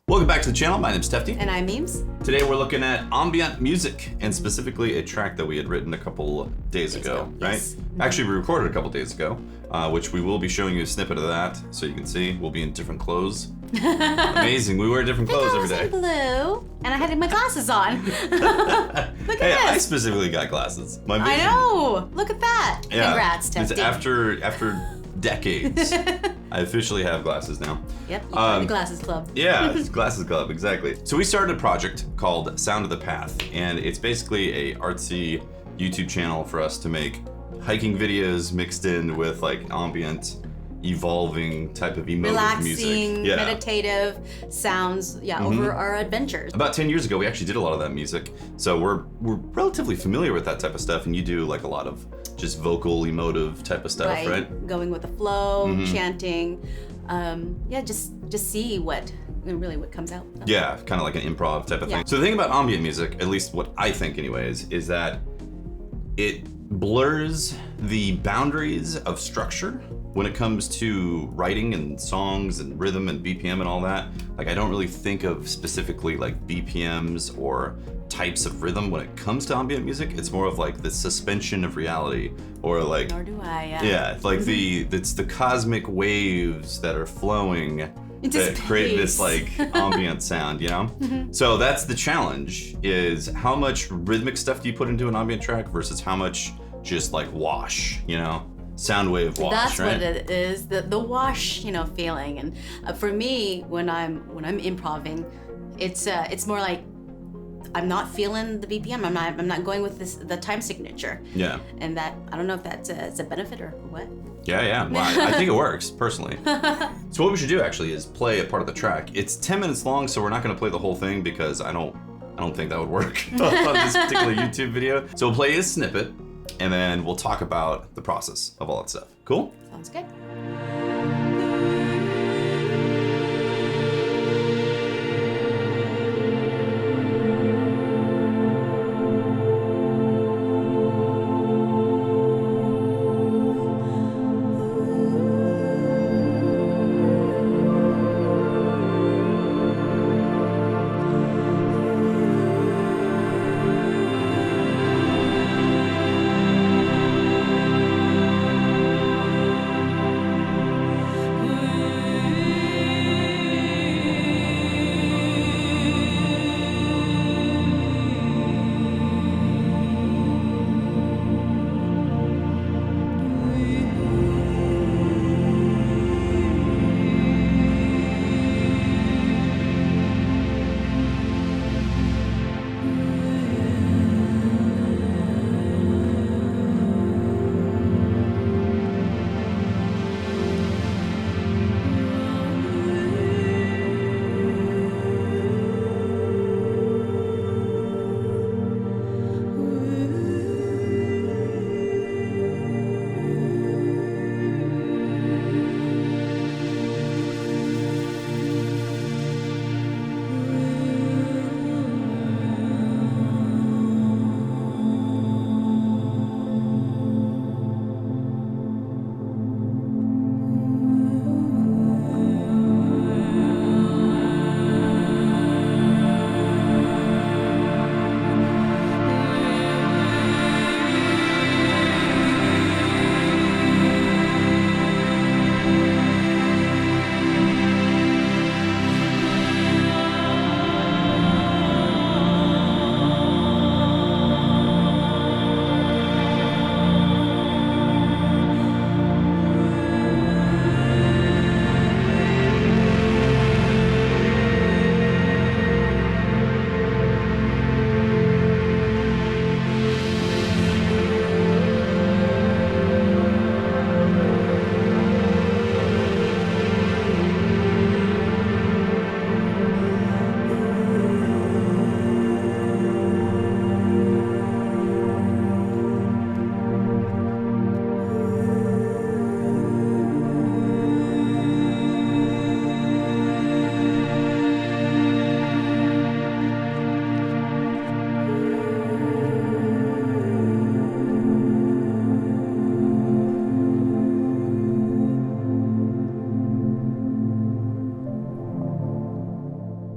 Welcome back to the channel. My name's Tefty. And I'm Meems. Today we're looking at ambient music, and specifically a track that we had written a couple days ago, right? Yes. Actually, we recorded a couple days ago, which we will be showing you a snippet of that, so you can see. We'll be in different clothes. Amazing. We wear different clothes every day. In blue, and I had my glasses on. Look at Hey, this. I specifically got glasses. My I vision. know. Look at that. Yeah. Congrats, It's Tefty. after decades. I officially have glasses now. Yep, you joined the Glasses Club. Yeah, it's Glasses Club, exactly. So we started a project called Sound of the Path, and it's basically a artsy YouTube channel for us to make hiking videos mixed in with like ambient, evolving type of emotive Relaxing, music. meditative sounds, over our adventures. About 10 years ago, we actually did a lot of that music, so we're relatively familiar with that type of stuff, and you do like a lot of just vocal, emotive type of stuff, right? Going with the flow, chanting. Just see what comes out. Yeah, kind of like an improv type of thing. So the thing about ambient music, at least what I think anyways, is that it blurs the boundaries of structure when it comes to writing and songs and rhythm and BPM and all that. Like, I don't really think of specifically like BPMs or types of rhythm when it comes to ambient music. It's more of like the suspension of reality, or like, Nor do I. yeah, like it's the cosmic waves that are flowing Into that create this space. like ambient sound, you know? So that's the challenge, is how much rhythmic stuff do you put into an ambient track versus how much just like wash, you know? Sound wave wash, That's right? what it is, the wash, feeling. And for me, when I'm improving, it's more like I'm not feeling the BPM. I'm not going with the time signature. Yeah. And that, I don't know if that's a benefit or what. Yeah. Well, I think it works, personally. So what we should do actually is play a part of the track. It's 10 minutes long, so we're not gonna play the whole thing because I don't think that would work on this particular YouTube video. So we'll play a snippet, and then we'll talk about the process of all that stuff. Cool? Sounds good.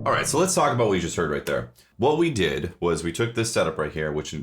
All right, so let's talk about what you just heard right there. What we did was we took this setup right here, which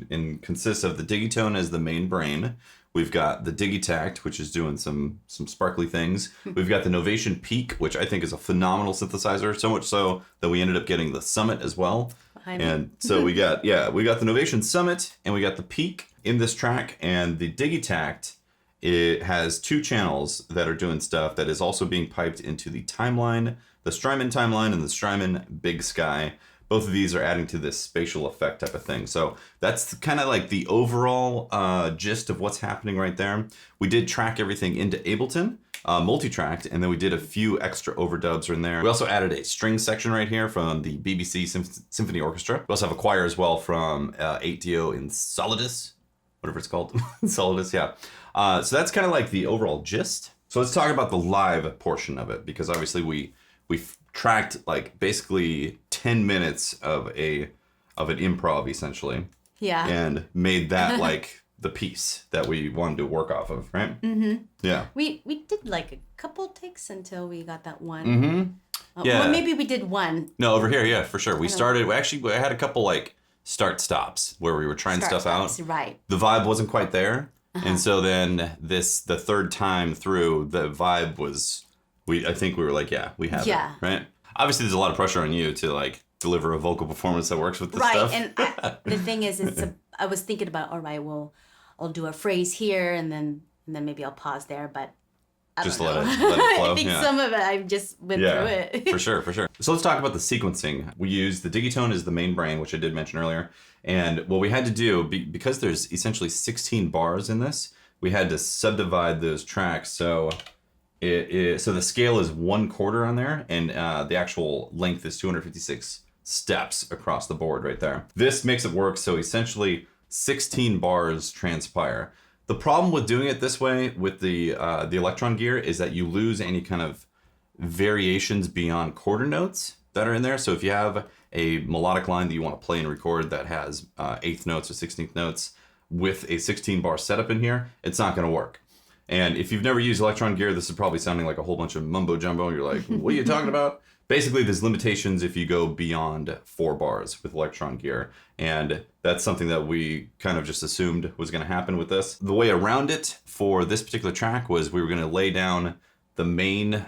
consists of the Digitone as the main brain. We've got the Digitakt, which is doing some sparkly things. We've got the Novation Peak, which I think is a phenomenal synthesizer, so much so that we ended up getting the Summit as well. And so we got the Novation Summit and we got the Peak in this track, and the Digitakt, it has 2 channels that are doing stuff that is also being piped into the timeline, the Strymon timeline and the Strymon Big Sky. Both of these are adding to this spatial effect type of thing. So that's kind of like the overall gist of what's happening right there. We did track everything into Ableton, multi-tracked, and then we did a few extra overdubs in there. We also added a string section right here from the BBC Symphony Orchestra. We also have a choir as well from 8DO in Solidus, whatever it's called. Solidus, yeah. So that's kind of like the overall gist. So let's talk about the live portion of it, because obviously we tracked like basically 10 minutes of an improv essentially. Yeah. And made that like the piece that we wanted to work off of, right? Mm-hmm. Yeah. We did like a couple takes until we got that one. Mm-hmm. Yeah. Well, maybe we did one. No, over here, yeah, for sure. We had a couple like start stops where we were trying stuff out. Right. The vibe wasn't quite there. And so then the third time through, the vibe was, I think we were like, yeah, we have it, right? Obviously, there's a lot of pressure on you to like deliver a vocal performance that works with this stuff. Right, and the thing is, I was thinking about, all right, well, I'll do a phrase here, and then maybe I'll pause there, but just let it flow. I think some of it I've just went through it. for sure. So let's talk about the sequencing. We used the Digitone as the main brain, which I did mention earlier. And what we had to do, because there's essentially 16 bars in this, we had to subdivide those tracks. So so the scale is 1/4 on there, and the actual length is 256 steps across the board right there. This makes it work so essentially 16 bars transpire. The problem with doing it this way with the Electron gear is that you lose any kind of variations beyond quarter notes that are in there. So if you have a melodic line that you want to play and record that has 8th notes or 16th notes with a 16 bar setup in here, it's not going to work. And if you've never used Electron gear, this is probably sounding like a whole bunch of mumbo jumbo. You're like, what are you talking about? Basically, there's limitations if you go beyond 4 bars with Electron gear. And that's something that we kind of just assumed was going to happen with this. The way around it for this particular track was we were going to lay down the main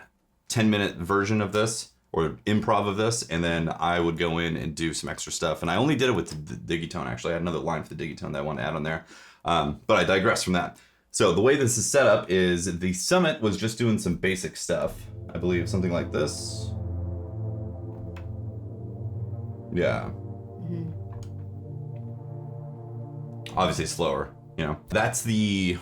10-minute version of this, or improv of this, and then I would go in and do some extra stuff. And I only did it with the Digitone, actually. I had another line for the Digitone that I want to add on there. But I digress from that. So the way this is set up is the Summit was just doing some basic stuff. I believe something like this. Yeah. Mm-hmm. Obviously slower, you know. That's the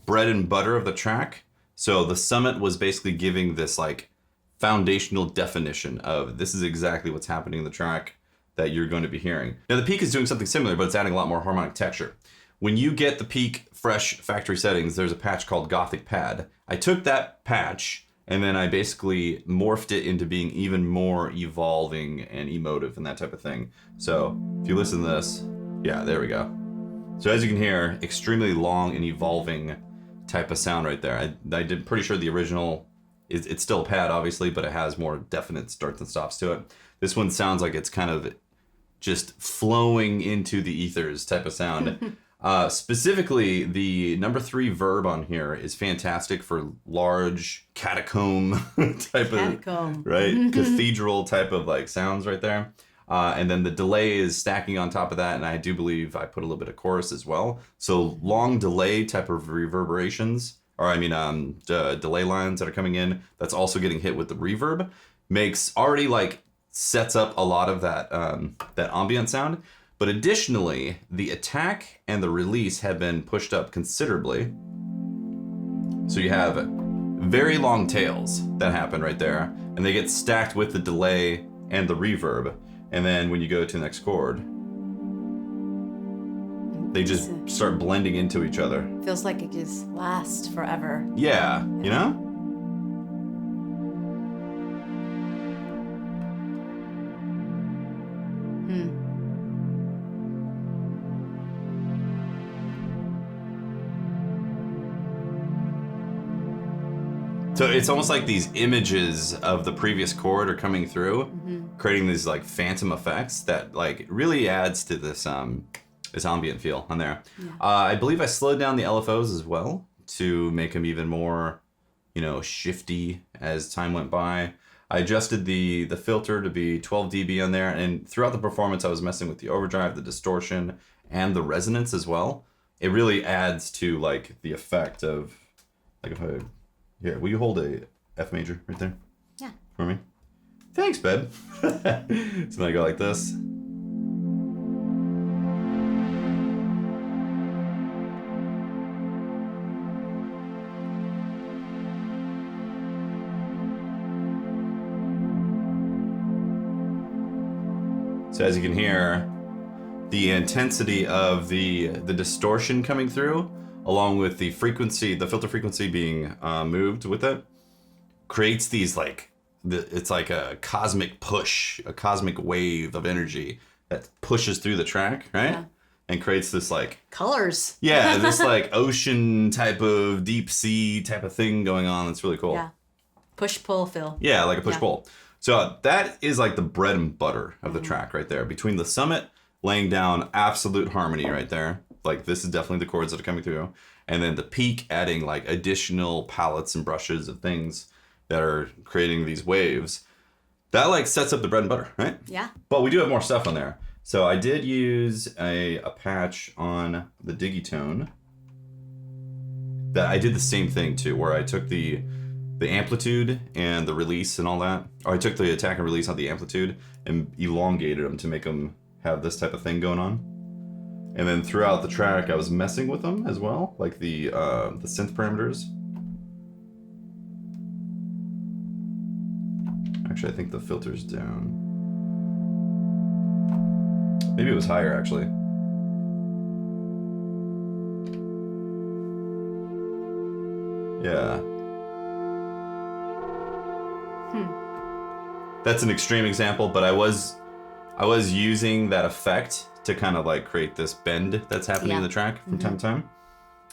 bread and butter of the track. So the Summit was basically giving this like foundational definition of this is exactly what's happening in the track that you're going to be hearing. Now the Peak is doing something similar, but it's adding a lot more harmonic texture. When you get the Peak fresh factory settings, there's a patch called Gothic Pad. I took that patch and then I basically morphed it into being even more evolving and emotive and that type of thing. So if you listen to this, yeah, there we go. So as you can hear, extremely long and evolving type of sound right there. I did pretty sure the original, it's still a pad obviously, but it has more definite starts and stops to it. This one sounds like it's kind of just flowing into the ethers type of sound. Specifically, the number 3 verb on here is fantastic for large catacomb type of, right? Cathedral type of like sounds right there. And then the delay is stacking on top of that. And I do believe I put a little bit of chorus as well. So long delay type of reverberations, or I mean, delay lines that are coming in, that's also getting hit with the reverb, sets up a lot of that, that ambient sound. But additionally, the attack and the release have been pushed up considerably. So you have very long tails that happen right there, and they get stacked with the delay and the reverb. And then when you go to the next chord, they just start blending into each other. Feels like it just lasts forever. Yeah, you know? So it's almost like these images of the previous chord are coming through, creating these like phantom effects that like really adds to this this ambient feel on there. Yeah. I believe I slowed down the LFOs as well to make them even more, you know, shifty as time went by. I adjusted the filter to be 12 dB on there, and throughout the performance I was messing with the overdrive, the distortion, and the resonance as well. It really adds to like the effect of, like if I, here, will you hold a F major right there? Yeah. For me? Thanks, babe. So then I go like this. So as you can hear, the intensity of the distortion coming through, along with the frequency, the filter frequency being moved with it, creates these like, it's like a cosmic push, a cosmic wave of energy that pushes through the track, right? Yeah. And creates this like... Colors. Yeah, this like ocean type of deep sea type of thing going on. That's really cool. Yeah. Push-pull feel. Yeah, like a push-pull. So that is like the bread and butter of the track right there. Between the summit, laying down absolute harmony right there. Like this is definitely the chords that are coming through. And then the peak adding like additional palettes and brushes of things that are creating these waves. That like sets up the bread and butter, right? Yeah. But we do have more stuff on there. So I did use a patch on the Digitone that I did the same thing too, where I took the amplitude and the release and all that. Or I took the attack and release on the amplitude and elongated them to make them have this type of thing going on. And then throughout the track, I was messing with them as well, like the synth parameters. Actually, I think the filter's down. Maybe it was higher, actually. Yeah. That's an extreme example, but I was using that effect to kind of like create this bend that's happening in the track from time to time.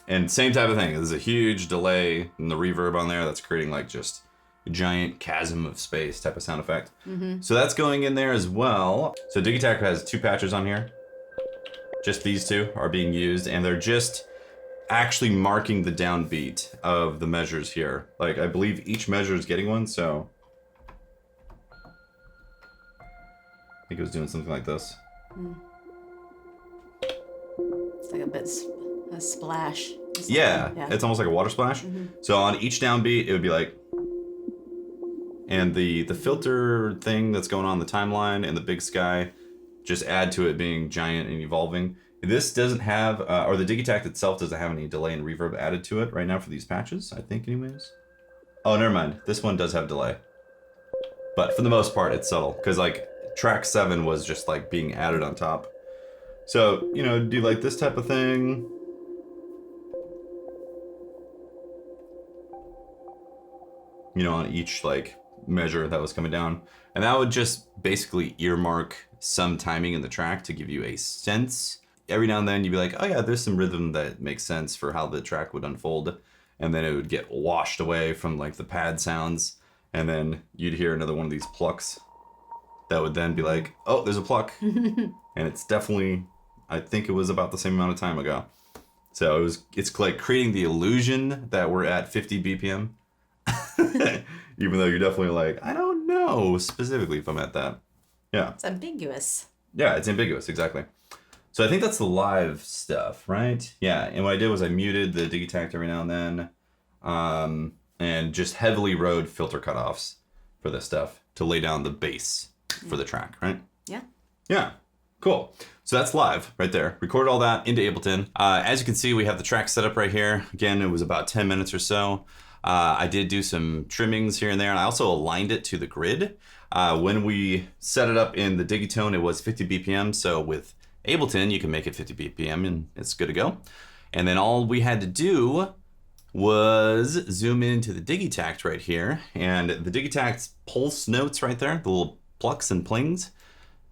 And same type of thing. There's a huge delay in the reverb on there that's creating like just a giant chasm of space type of sound effect. So that's going in there as well. So Digitakt has 2 patches on here. Just these 2 are being used, and they're just actually marking the downbeat of the measures here. Like I believe each measure is getting one, so I think it was doing something like this. It's like a splash. Yeah, it's almost like a water splash. So on each downbeat, it would be like, and the filter thing that's going on the timeline and the big sky just add to it being giant and evolving. This doesn't have, or the Digitakt itself doesn't have any delay and reverb added to it right now for these patches, I think anyways. Oh, never mind. This one does have delay. But for the most part, it's subtle, because like track 7 was just like being added on top. So, you know, do like this type of thing. You know, on each like measure that was coming down. And that would just basically earmark some timing in the track to give you a sense. Every now and then you'd be like, oh yeah, there's some rhythm that makes sense for how the track would unfold. And then it would get washed away from like the pad sounds. And then you'd hear another one of these plucks that would then be like, oh, there's a pluck. And it's definitely, I think it was about the same amount of time ago. So it's like creating the illusion that we're at 50 BPM. Even though you're definitely like, I don't know specifically if I'm at that. Yeah. It's ambiguous. Yeah, it's ambiguous, exactly. So I think that's the live stuff, right? Yeah, and what I did was I muted the Digitakt every now and then, and just heavily rode filter cutoffs for this stuff to lay down the bass for the track, right? Yeah. Yeah, cool. So that's live right there. Recorded all that into Ableton. As you can see, we have the track set up right here. Again, it was about 10 minutes or so. I did do some trimmings here and there, and I also aligned it to the grid. When we set it up in the Digitone, it was 50 BPM, so with Ableton, you can make it 50 BPM and it's good to go. And then all we had to do was zoom into the Digitakt right here, and the Digitakt's pulse notes right there, the little plucks and plings,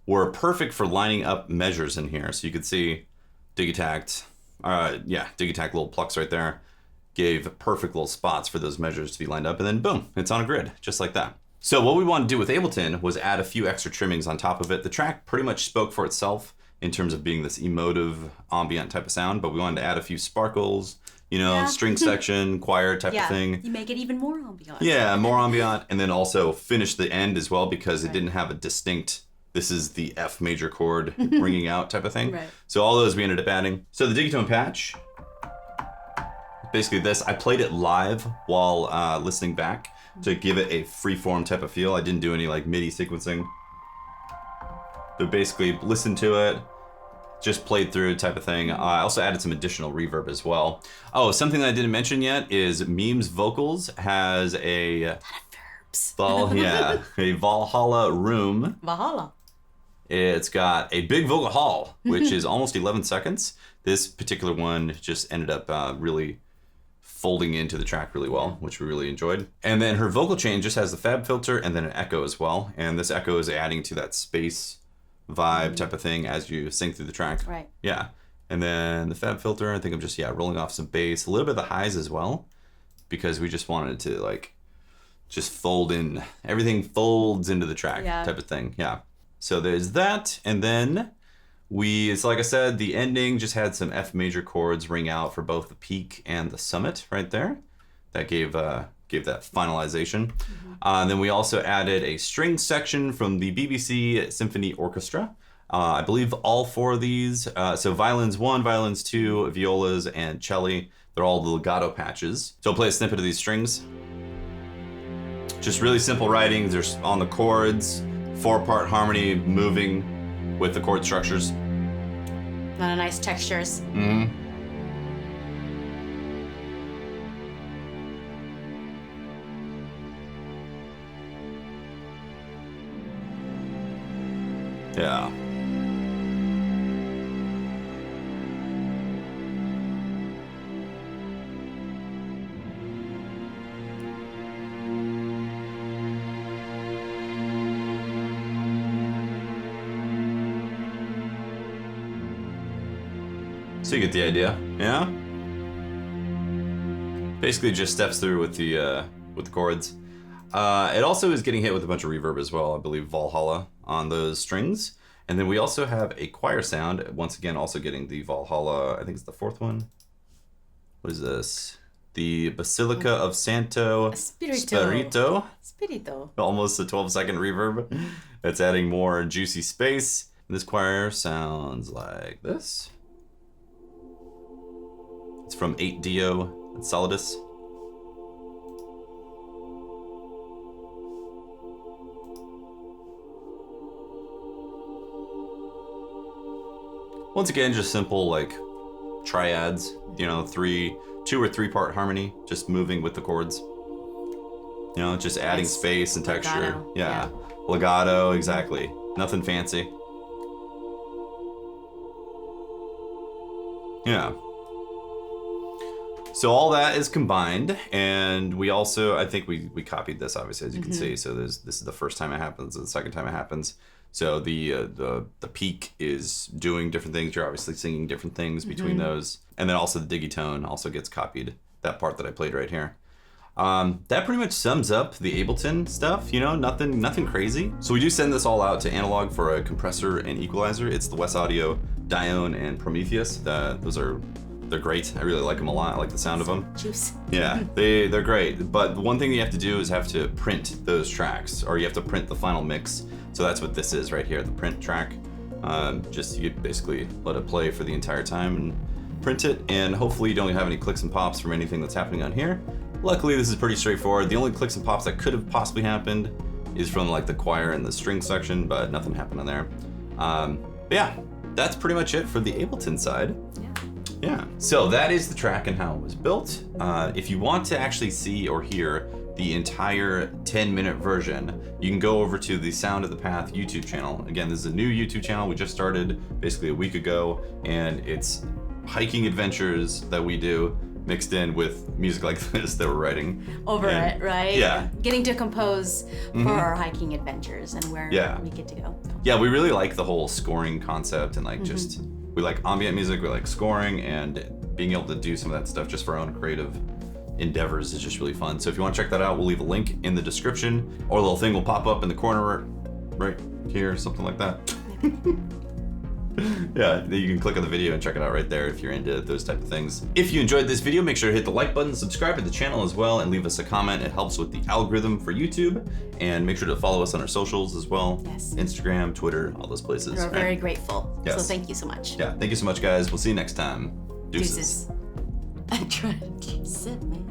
were perfect for lining up measures in here. So you could see Digitakt, Digitakt little plucks right there. gave perfect little spots for those measures to be lined up, and then boom, it's on a grid, just like that. So what we wanted to do with Ableton was add a few extra trimmings on top of it. The track pretty much spoke for itself in terms of being this emotive, ambient type of sound, but we wanted to add a few sparkles, string section, choir type of thing. You make it even more ambient. Yeah, more ambient, and then also finish the end as well because it didn't have a distinct, this is the F major chord ringing out type of thing. Right. So all those we ended up adding. So the Digitone patch, basically this, I played it live while listening back to give it a freeform type of feel. I didn't do any like MIDI sequencing. But basically listened to it, just played through type of thing. I also added some additional reverb as well. Oh, something that I didn't mention yet is Meems Vocals has a a Valhalla room. Valhalla. It's got a big vocal hall, which is almost 11 seconds. This particular one just ended up really folding into the track really well, which we really enjoyed. And then her vocal chain just has the fab filter and then an echo as well. And this echo is adding to that space vibe type of thing as you sing through the track. Right. Yeah. And then the fab filter, I think I'm just, rolling off some bass, a little bit of the highs as well, because we just wanted to like, just fold in, everything folds into the track type of thing. Yeah. So there's that. And then it's like I said, the ending just had some F major chords ring out for both the peak and the summit right there. That gave that finalization. And then we also added a string section from the BBC Symphony Orchestra. I believe all four of these, so violins 1, violins 2, violas, and cello, they're all the legato patches. So I'll play a snippet of these strings. Just really simple writing. There's on the chords, 4-part harmony moving with the chord structures. A lot of nice textures. Yeah. So you get the idea, yeah? Basically just steps through with the chords. It also is getting hit with a bunch of reverb as well, I believe Valhalla on those strings. And then we also have a choir sound, once again also getting the Valhalla, I think it's the fourth one. What is this? The Basilica of Santo Spirito. Almost a 12-second reverb. It's adding more juicy space. This choir sounds like this. It's from 8 Dio and Solidus. Once again, just simple like triads, 2 or 3-part harmony, just moving with the chords. Just adding space and texture. Legato. Yeah. Legato, exactly. Nothing fancy. Yeah. So all that is combined, and we also, I think we copied this, obviously, as you can see. So this is the first time it happens, and the second time it happens. So the peak is doing different things. You're obviously singing different things between those, and then also the Digitone also gets copied. That part that I played right here. That pretty much sums up the Ableton stuff. Nothing crazy. So we do send this all out to analog for a compressor and equalizer. It's the West Audio Dione and Prometheus. They're great. I really like them a lot. I like the sound of them. Juice. Yeah, they're great. But the one thing you have to do is have to print those tracks, or you have to print the final mix. So that's what this is right here, the print track. You basically let it play for the entire time and print it, and hopefully you don't have any clicks and pops from anything that's happening on here. Luckily, this is pretty straightforward. The only clicks and pops that could have possibly happened is from like the choir and the string section, but nothing happened on there. But yeah, that's pretty much it for the Ableton side. Yeah, so that is the track and how it was built. If you want to actually see or hear the entire 10-minute version, you can go over to the Sound of the Path YouTube channel. Again, this is a new YouTube channel we just started basically a week ago, and it's hiking adventures that we do mixed in with music like this that we're writing. It, right? Yeah. Getting to compose for our hiking adventures and where we get to go. Yeah, we really like the whole scoring concept and like we like ambient music, we like scoring, and being able to do some of that stuff just for our own creative endeavors is just really fun. So if you want to check that out, we'll leave a link in the description, or a little thing will pop up in the corner right here, something like that. Yeah, you can click on the video and check it out right there if you're into those type of things. If you enjoyed this video, make sure to hit the like button, subscribe to the channel as well, and leave us a comment. It helps with the algorithm for YouTube. And make sure to follow us on our socials as well. Yes. Instagram, Twitter, all those places. We're very grateful. Yes. So thank you so much. Yeah, thank you so much, guys. We'll see you next time. Deuces. I'm trying to sit, man.